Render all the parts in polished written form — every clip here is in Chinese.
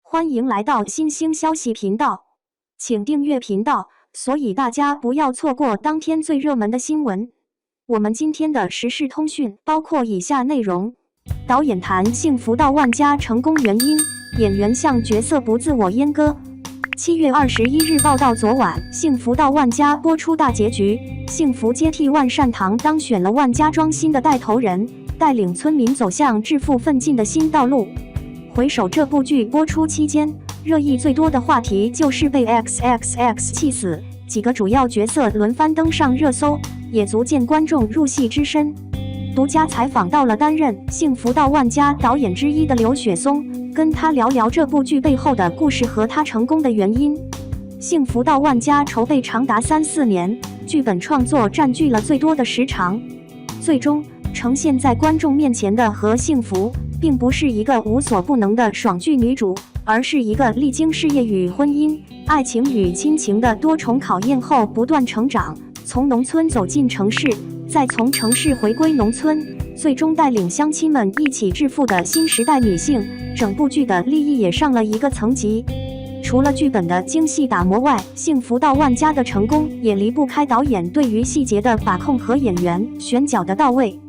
欢迎来到新兴消息频道，请订阅频道，所以大家不要错过当天最热门的新闻。我们今天的时事通讯包括以下内容：导演谈幸福到万家成功原因，演员向角色不自我阉割。7月21日报道，昨晚《幸福到万家》播出大结局，幸福接替万善堂当选了万家庄新的带头人，带领村民走向致富奋进的新道路。回首这部剧播出期间，热议最多的话题就是被 XXX 气死，几个主要角色轮番登上热搜，也足见观众入戏之深。独家采访到了担任《幸福到万家》导演之一的刘雪松，跟他聊聊这部剧背后的故事和他成功的原因。《幸福到万家》筹备长达3-4年，剧本创作占据了最多的时长，最终呈现在观众面前的和幸福并不是一个无所不能的爽剧女主，而是一个历经事业与婚姻、爱情与亲情的多重考验后不断成长，从农村走进城市，再从城市回归农村，最终带领乡亲们一起致富的新时代女性。整部剧的立意也上了一个层级。除了剧本的精细打磨外，《幸福到万家》的成功也离不开导演对于细节的把控和演员选角的到位。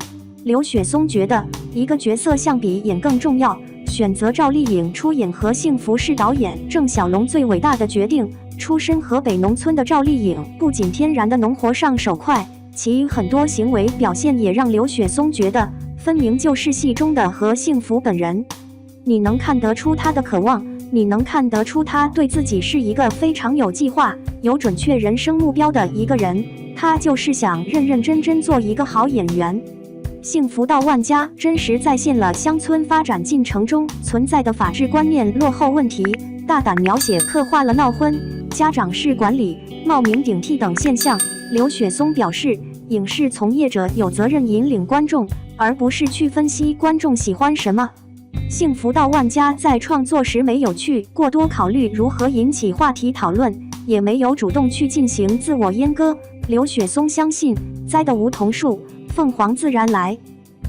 刘雪松觉得，一个角色相比演更重要，选择赵丽颖出演和幸福是导演郑晓龙最伟大的决定。出身河北农村的赵丽颖不仅天然的农活上手快，其很多行为表现也让刘雪松觉得分明就是戏中的和幸福本人。你能看得出她的渴望，你能看得出她对自己是一个非常有计划、有准确人生目标的一个人，她就是想认认真真做一个好演员。幸福到万家真实再现了乡村发展进程中存在的法治观念落后问题，大胆描写刻画了闹婚、家长式管理、冒名顶替等现象。刘雪松表示，影视从业者有责任引领观众，而不是去分析观众喜欢什么。幸福到万家在创作时没有去过多考虑如何引起话题讨论，也没有主动去进行自我阉割。刘雪松相信，栽的梧桐树，凤凰自然来。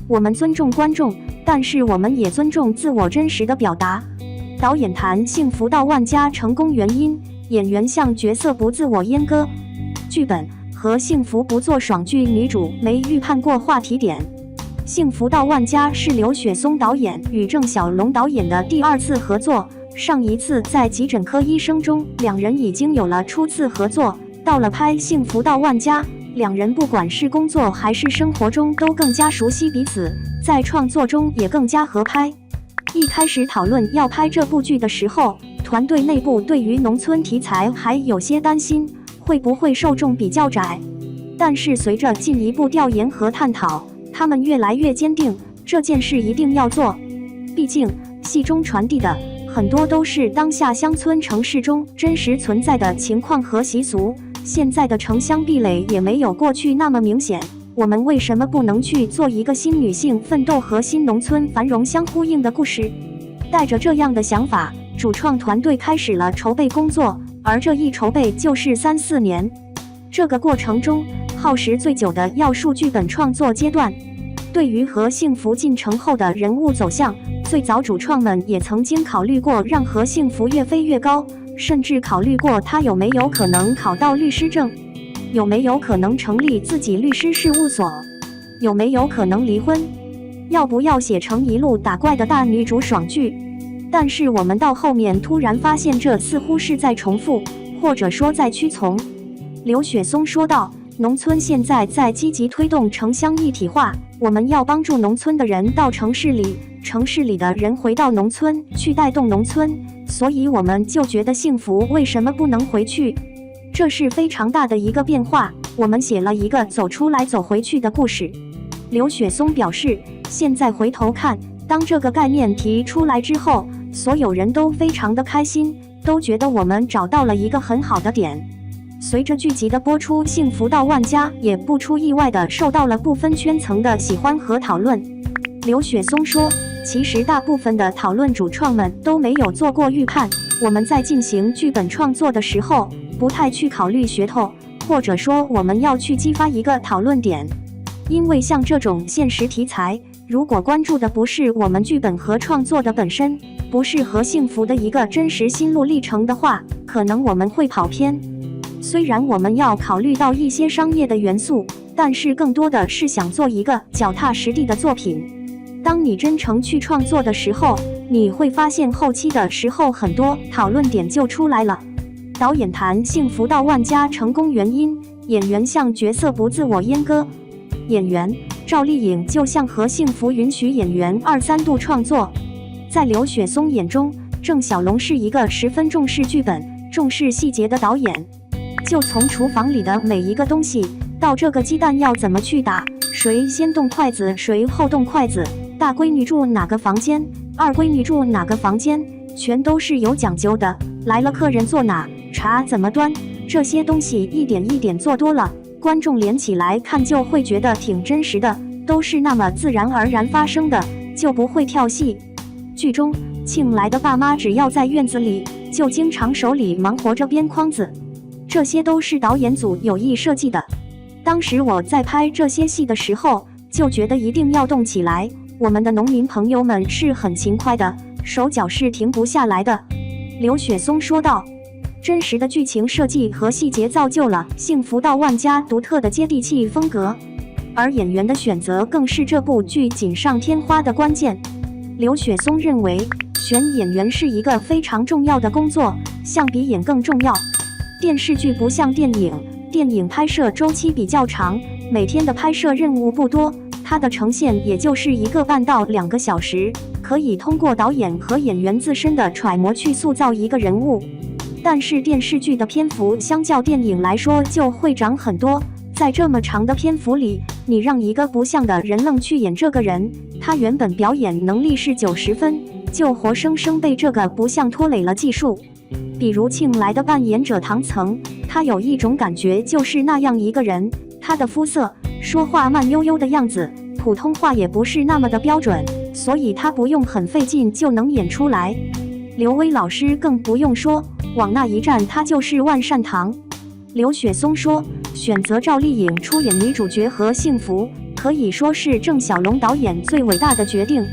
我们尊重观众，但是我们也尊重自我真实的表达。导演谈幸福到万家成功原因，演员向角色不自我阉割。剧本和幸福不做爽剧女主没预判过话题点。幸福到万家是刘雪松导演与郑晓龙导演的第2次合作，上一次在急诊科医生中，两人已经有了初次合作。到了拍幸福到万家，两人不管是工作还是生活中都更加熟悉彼此，在创作中也更加合拍。一开始讨论要拍这部剧的时候，团队内部对于农村题材还有些担心，会不会受众比较窄。但是随着进一步调研和探讨，他们越来越坚定这件事一定要做。毕竟戏中传递的很多都是当下乡村城市中真实存在的情况和习俗，现在的城乡壁垒也没有过去那么明显，我们为什么不能去做一个新女性奋斗和新农村繁荣相呼应的故事？带着这样的想法，主创团队开始了筹备工作，而这一筹备就是3-4年。这个过程中，耗时最久的要数剧本创作阶段。对于和幸福进城后的人物走向，最早主创们也曾经考虑过让和幸福越飞越高，甚至考虑过他有没有可能考到律师证，有没有可能成立自己律师事务所，有没有可能离婚，要不要写成一路打怪的大女主爽剧。但是我们到后面突然发现，这似乎是在重复，或者说在屈从。刘雪松说道，农村现在在积极推动城乡一体化，我们要帮助农村的人到城市里，城市里的人回到农村去带动农村，所以我们就觉得幸福为什么不能回去？这是非常大的一个变化，我们写了一个走出来走回去的故事。刘雪松表示，现在回头看，当这个概念提出来之后，所有人都非常的开心，都觉得我们找到了一个很好的点。随着剧集的播出，幸福到万家也不出意外的受到了不分圈层的喜欢和讨论。刘雪松说，其实大部分的讨论主创们都没有做过预判，我们在进行剧本创作的时候，不太去考虑噱头，或者说我们要去激发一个讨论点。因为像这种现实题材，如果关注的不是我们剧本和创作的本身，不是和幸福的一个真实心路历程的话，可能我们会跑偏。虽然我们要考虑到一些商业的元素，但是更多的是想做一个脚踏实地的作品。当你真诚去创作的时候，你会发现后期的时候很多讨论点就出来了。导演谈幸福到万家成功原因，演员向角色不自我阉割。演员赵丽颖就像和幸福允许演员2、3度创作。在刘雪松眼中，郑晓龙是一个十分重视剧本、重视细节的导演。就从厨房里的每一个东西，到这个鸡蛋要怎么去打，谁先动筷子，谁后动筷子，大闺女住哪个房间，二闺女住哪个房间，全都是有讲究的。来了客人坐哪，茶怎么端，这些东西一点一点做多了，观众连起来看就会觉得挺真实的，都是那么自然而然发生的，就不会跳戏。剧中庆来的爸妈只要在院子里，就经常手里忙活着编筐子，这些都是导演组有意设计的。当时我在拍这些戏的时候，就觉得一定要动起来。我们的农民朋友们是很勤快的，手脚是停不下来的。刘雪松说道。真实的剧情设计和细节造就了幸福到万家独特的接地气风格，而演员的选择更是这部剧锦上添花的关键。刘雪松认为，选演员是一个非常重要的工作，相比演更重要。电视剧不像电影，电影拍摄周期比较长，每天的拍摄任务不多，它的呈现也就是1个半到2个小时，可以通过导演和演员自身的揣摩去塑造一个人物。但是电视剧的篇幅相较电影来说就会长很多，在这么长的篇幅里，你让一个不像的人愣去演这个人，他原本表演能力是90分，就活生生被这个不像拖累了技术。比如庆来的扮演者唐岑，他有一种感觉就是那样一个人，他的肤色、说话慢悠悠的样子，普通话也不是那么的标准，所以他不用很费劲就能演出来。刘威老师更不用说，往那一站他就是万善堂。刘雪松说，选择赵丽颖出演女主角和幸福，可以说是郑晓龙导演最伟大的决定。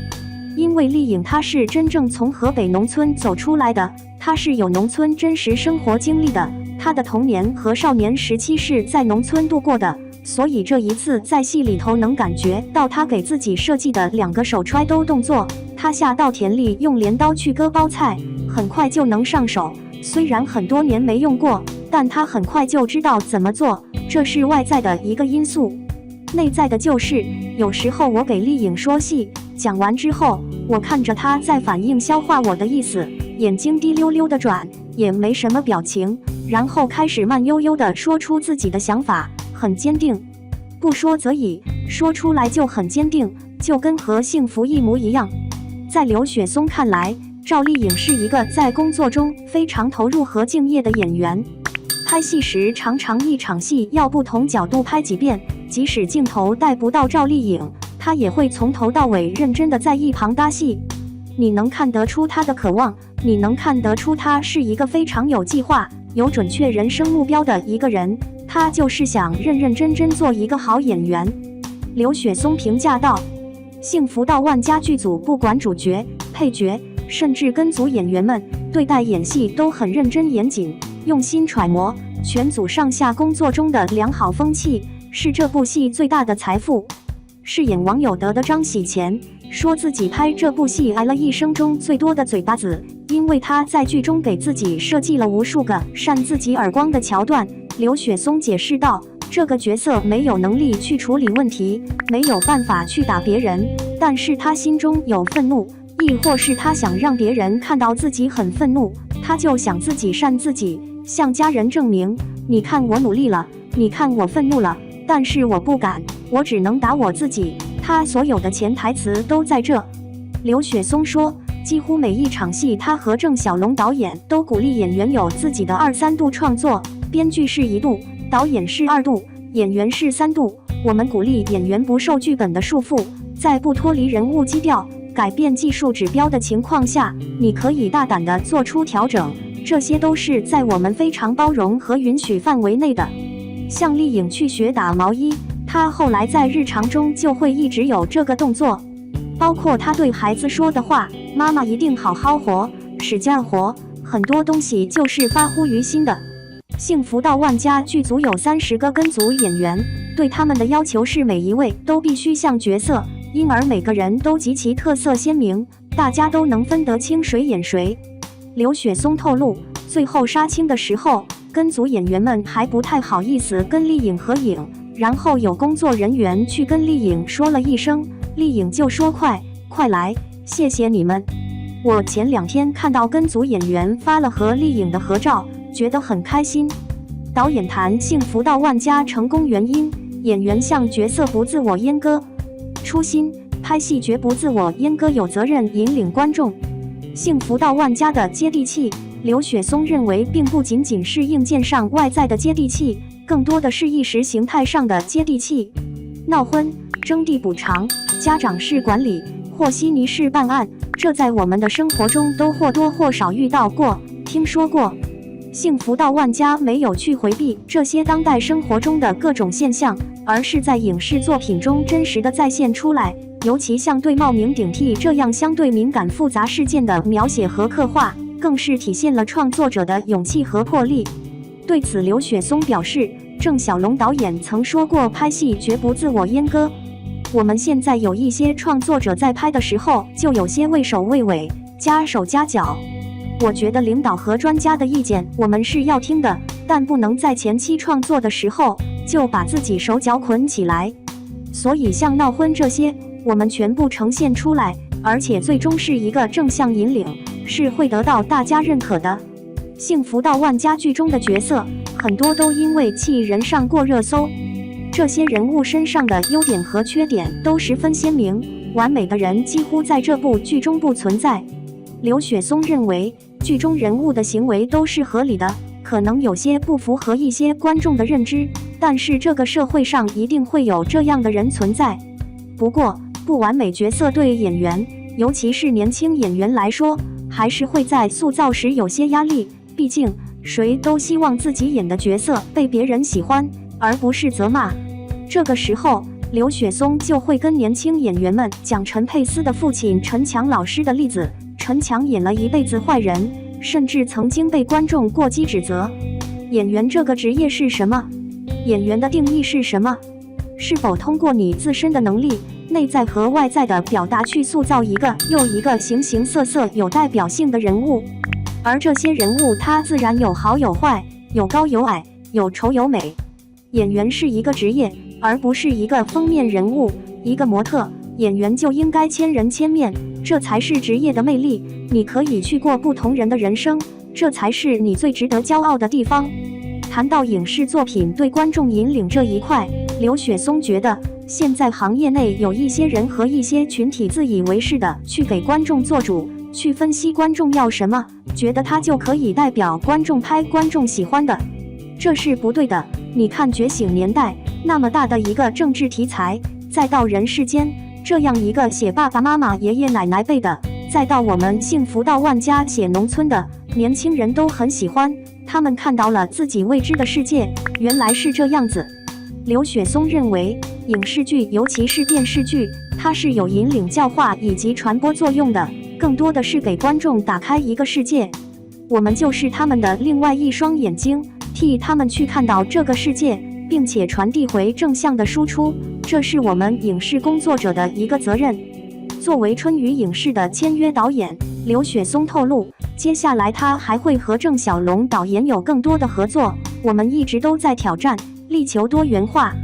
因为丽颖她是真正从河北农村走出来的，她是有农村真实生活经历的，她的童年和少年时期是在农村度过的，所以这一次在戏里头能感觉到她给自己设计的2个手揣兜动作。她下到田里用镰刀去割包菜，很快就能上手，虽然很多年没用过，但她很快就知道怎么做，这是外在的一个因素。内在的就是，有时候我给丽颖说戏，讲完之后，我看着她在反应消化我的意思，眼睛滴溜溜的转，也没什么表情，然后开始慢悠悠地说出自己的想法，很坚定。不说则已，说出来就很坚定，就跟和幸福一模一样。在刘雪松看来，赵丽颖是一个在工作中非常投入和敬业的演员。拍戏时常常一场戏要不同角度拍几遍，即使镜头带不到赵丽颖，她也会从头到尾认真的在一旁搭戏。你能看得出她的渴望，你能看得出她是一个非常有计划、有准确人生目标的一个人，她就是想认认真真做一个好演员。刘雪松评价道，幸福到万家剧组不管主角、配角，甚至跟组演员们对待演戏都很认真严谨，用心揣摩，全组上下工作中的良好风气，是这部戏最大的财富。饰演王有德的张喜前说自己拍这部戏挨了一生中最多的嘴巴子，因为他在剧中给自己设计了无数个扇自己耳光的桥段。刘雪松解释道，这个角色没有能力去处理问题，没有办法去打别人，但是他心中有愤怒，亦或是他想让别人看到自己很愤怒，他就想自己扇自己，向家人证明，你看我努力了，你看我愤怒了，但是我不敢，我只能打我自己。他所有的潜台词都在这。刘雪松说，几乎每一场戏他和郑晓龙导演都鼓励演员有自己的2、3度创作，编剧是1度，导演是2度，演员是3度。我们鼓励演员不受剧本的束缚，在不脱离人物基调、改变技术指标的情况下，你可以大胆地做出调整，这些都是在我们非常包容和允许范围内的。像丽颖去学打毛衣，她后来在日常中就会一直有这个动作，包括她对孩子说的话，妈妈一定好好活，使劲活，很多东西就是发乎于心的。幸福到万家剧组有30个跟组演员，对他们的要求是每一位都必须像角色，因而每个人都极其特色鲜明，大家都能分得清谁演谁。刘雪松透露，最后杀青的时候，跟组演员们还不太好意思跟丽颖合影，然后有工作人员去跟丽颖说了一声，丽颖就说快来，谢谢你们。我前2天看到跟组演员发了和丽颖的合照，觉得很开心。导演谈幸福到万家成功原因，演员向角色不自我阉割，初心拍戏绝不自我阉割，有责任引领观众。幸福到万家的接地气，刘雪松认为并不仅仅是硬件上外在的接地气，更多的是意识形态上的接地气。闹婚、征地补偿、家长式管理、和稀泥式办案，这在我们的生活中都或多或少遇到过、听说过。幸福到万家没有去回避这些当代生活中的各种现象，而是在影视作品中真实的再现出来，尤其像对冒名顶替这样相对敏感复杂事件的描写和刻画，更是体现了创作者的勇气和魄力。对此，刘雪松表示，郑晓龙导演曾说过，拍戏绝不自我阉割。我们现在有一些创作者在拍的时候就有些畏首畏尾，夹手夹脚。我觉得领导和专家的意见我们是要听的，但不能在前期创作的时候就把自己手脚捆起来。所以像闹婚这些，我们全部呈现出来，而且最终是一个正向引领，是会得到大家认可的。幸福到万家剧中的角色很多都因为气人上过热搜，这些人物身上的优点和缺点都十分鲜明，完美的人几乎在这部剧中不存在。刘雪松认为，剧中人物的行为都是合理的，可能有些不符合一些观众的认知，但是这个社会上一定会有这样的人存在。不过，不完美角色对演员，尤其是年轻演员来说，还是会在塑造时有些压力，毕竟谁都希望自己演的角色被别人喜欢，而不是责骂。这个时候，刘雪松就会跟年轻演员们讲陈佩斯的父亲陈强老师的例子。陈强演了一辈子坏人，甚至曾经被观众过激指责。演员这个职业是什么？演员的定义是什么？是否通过你自身的能力、内在和外在的表达去塑造一个又一个形形色色有代表性的人物？而这些人物他自然有好有坏，有高有矮，有丑有美。演员是一个职业，而不是一个封面人物，一个模特。演员就应该千人千面，这才是职业的魅力。你可以去过不同人的人生，这才是你最值得骄傲的地方。谈到影视作品对观众引领这一块，刘雪松觉得，现在行业内有一些人和一些群体自以为是的去给观众做主，去分析观众要什么，觉得他就可以代表观众拍观众喜欢的，这是不对的。你看《觉醒年代》那么大的一个政治题材，再到《人世间》这样一个写爸爸妈妈爷爷奶奶辈的，再到我们幸福到万家写农村的，年轻人都很喜欢，他们看到了自己未知的世界，原来是这样子。刘雪松认为，影视剧尤其是电视剧，它是有引领教化以及传播作用的，更多的是给观众打开一个世界，我们就是他们的另外一双眼睛，替他们去看到这个世界，并且传递回正向的输出，这是我们影视工作者的一个责任。作为春雨影视的签约导演，刘雪松透露，接下来他还会和郑晓龙导演有更多的合作，我们一直都在挑战，力求多元化。